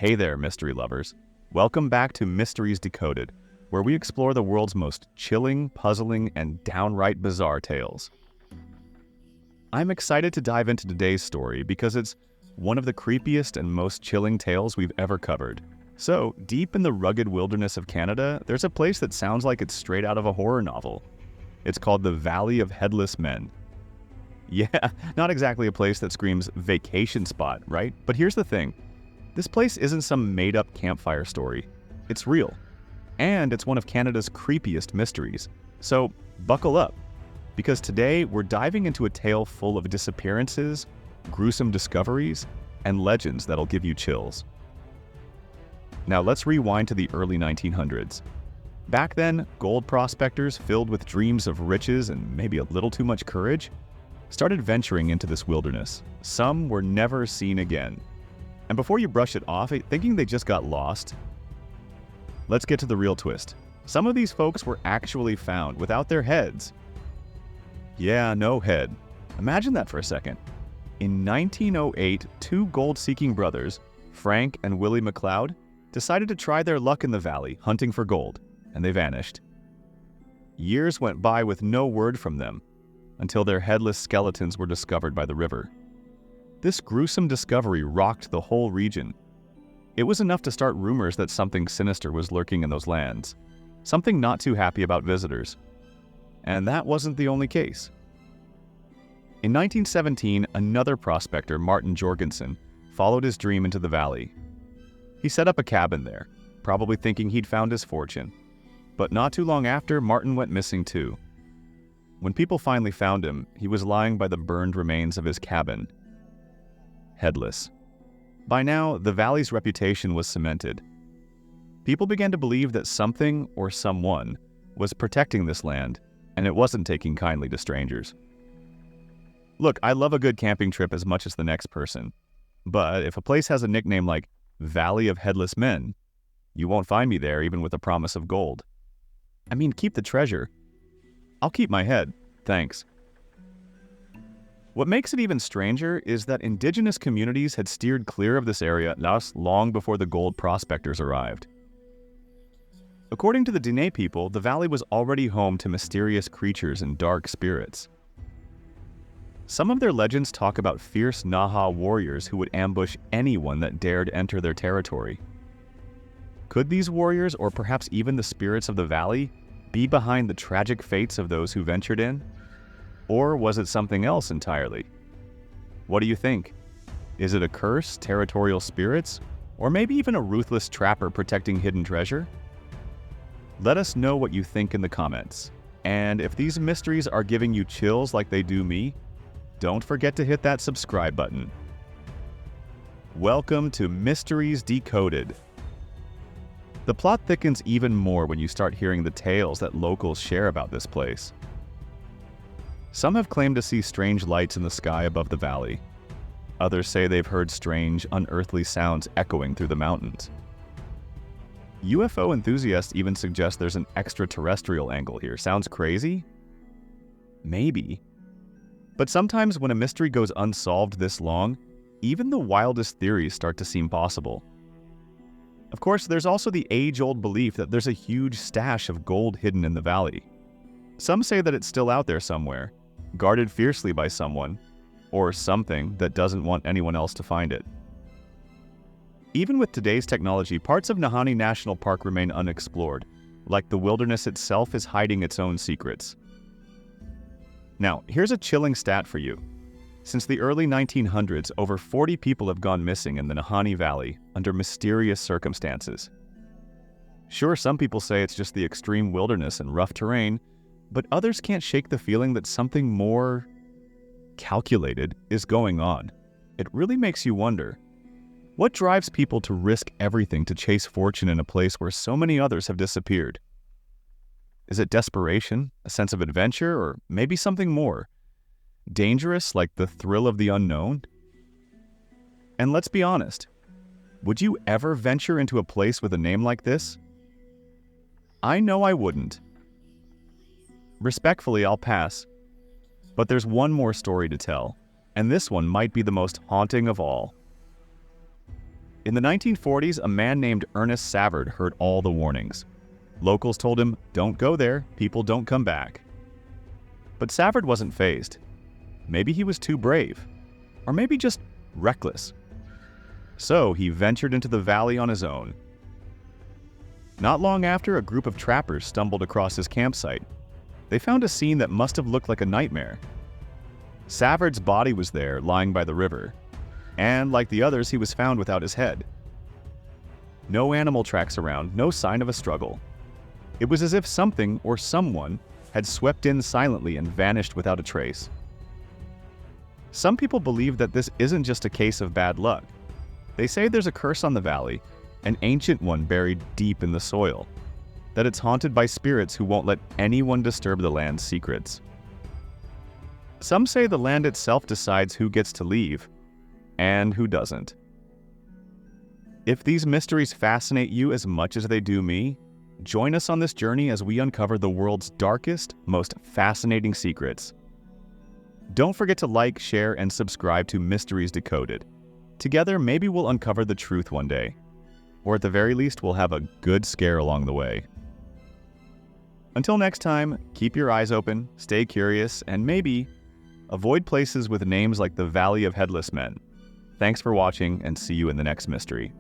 Hey there, mystery lovers. Welcome back to Mysteries Decoded, where we explore the world's most chilling, puzzling, and downright bizarre tales. I'm excited to dive into today's story because it's one of the creepiest and most chilling tales we've ever covered. So, deep in the rugged wilderness of Canada, there's a place that sounds like it's straight out of a horror novel. It's called the Valley of Headless Men. Yeah, not exactly a place that screams vacation spot, right? But here's the thing. This place isn't some made-up campfire story. It's real. And it's one of Canada's creepiest mysteries. So, buckle up. Because today, we're diving into a tale full of disappearances, gruesome discoveries, and legends that'll give you chills. Now let's rewind to the early 1900s. Back then, gold prospectors filled with dreams of riches and maybe a little too much courage started venturing into this wilderness. Some were never seen again. And before you brush it off, thinking they just got lost, let's get to the real twist. Some of these folks were actually found without their heads. Yeah, no head. Imagine that for a second. In 1908, two gold-seeking brothers, Frank and Willie McLeod, decided to try their luck in the valley, hunting for gold, and they vanished. Years went by with no word from them, until their headless skeletons were discovered by the river. This gruesome discovery rocked the whole region. It was enough to start rumors that something sinister was lurking in those lands, something not too happy about visitors. And that wasn't the only case. In 1917, another prospector, Martin Jorgensen, followed his dream into the valley. He set up a cabin there, probably thinking he'd found his fortune. But not too long after, Martin went missing too. When people finally found him, he was lying by the burned remains of his cabin, headless. By now, the valley's reputation was cemented. People began to believe that something or someone was protecting this land, and it wasn't taking kindly to strangers. Look, I love a good camping trip as much as the next person, but if a place has a nickname like Valley of Headless Men, you won't find me there even with a promise of gold. I mean, keep the treasure. I'll keep my head, thanks. What makes it even stranger is that indigenous communities had steered clear of this area long before the gold prospectors arrived. According to the Diné people, the valley was already home to mysterious creatures and dark spirits. Some of their legends talk about fierce Naha warriors who would ambush anyone that dared enter their territory. Could these warriors, or perhaps even the spirits of the valley, be behind the tragic fates of those who ventured in? Or was it something else entirely? What do you think? Is it a curse, territorial spirits, or maybe even a ruthless trapper protecting hidden treasure? Let us know what you think in the comments. And if these mysteries are giving you chills like they do me, don't forget to hit that subscribe button. Welcome to Mysteries Decoded. The plot thickens even more when you start hearing the tales that locals share about this place. Some have claimed to see strange lights in the sky above the valley. Others say they've heard strange, unearthly sounds echoing through the mountains. UFO enthusiasts even suggest there's an extraterrestrial angle here. Sounds crazy? Maybe. But sometimes when a mystery goes unsolved this long, even the wildest theories start to seem possible. Of course, there's also the age-old belief that there's a huge stash of gold hidden in the valley. Some say that it's still out there somewhere, guarded fiercely by someone, or something that doesn't want anyone else to find it. Even with today's technology, parts of Nahanni National Park remain unexplored, like the wilderness itself is hiding its own secrets. Now, here's a chilling stat for you. Since the early 1900s, over 40 people have gone missing in the Nahanni Valley under mysterious circumstances. Sure, some people say it's just the extreme wilderness and rough terrain, but others can't shake the feeling that something more calculated is going on. It really makes you wonder, what drives people to risk everything to chase fortune in a place where so many others have disappeared? Is it desperation, a sense of adventure, or maybe something more? Dangerous, like the thrill of the unknown? And let's be honest, would you ever venture into a place with a name like this? I know I wouldn't. Respectfully, I'll pass. But there's one more story to tell, and this one might be the most haunting of all. In the 1940s, a man named Ernest Savard heard all the warnings. Locals told him, "Don't go there, people don't come back." But Savard wasn't fazed. Maybe he was too brave, or maybe just reckless. So he ventured into the valley on his own. Not long after, a group of trappers stumbled across his campsite. They found a scene that must have looked like a nightmare. Savard's body was there, lying by the river, and like the others, he was found without his head. No animal tracks around, no sign of a struggle. It was as if something or someone had swept in silently and vanished without a trace. Some people believe that this isn't just a case of bad luck. They say there's a curse on the valley, an ancient one buried deep in the soil, that it's haunted by spirits who won't let anyone disturb the land's secrets. Some say the land itself decides who gets to leave and who doesn't. If these mysteries fascinate you as much as they do me, join us on this journey as we uncover the world's darkest, most fascinating secrets. Don't forget to like, share, and subscribe to Mysteries Decoded. Together, maybe we'll uncover the truth one day. Or at the very least, we'll have a good scare along the way. Until next time, keep your eyes open, stay curious, and maybe avoid places with names like the Valley of Headless Men. Thanks for watching, and see you in the next mystery.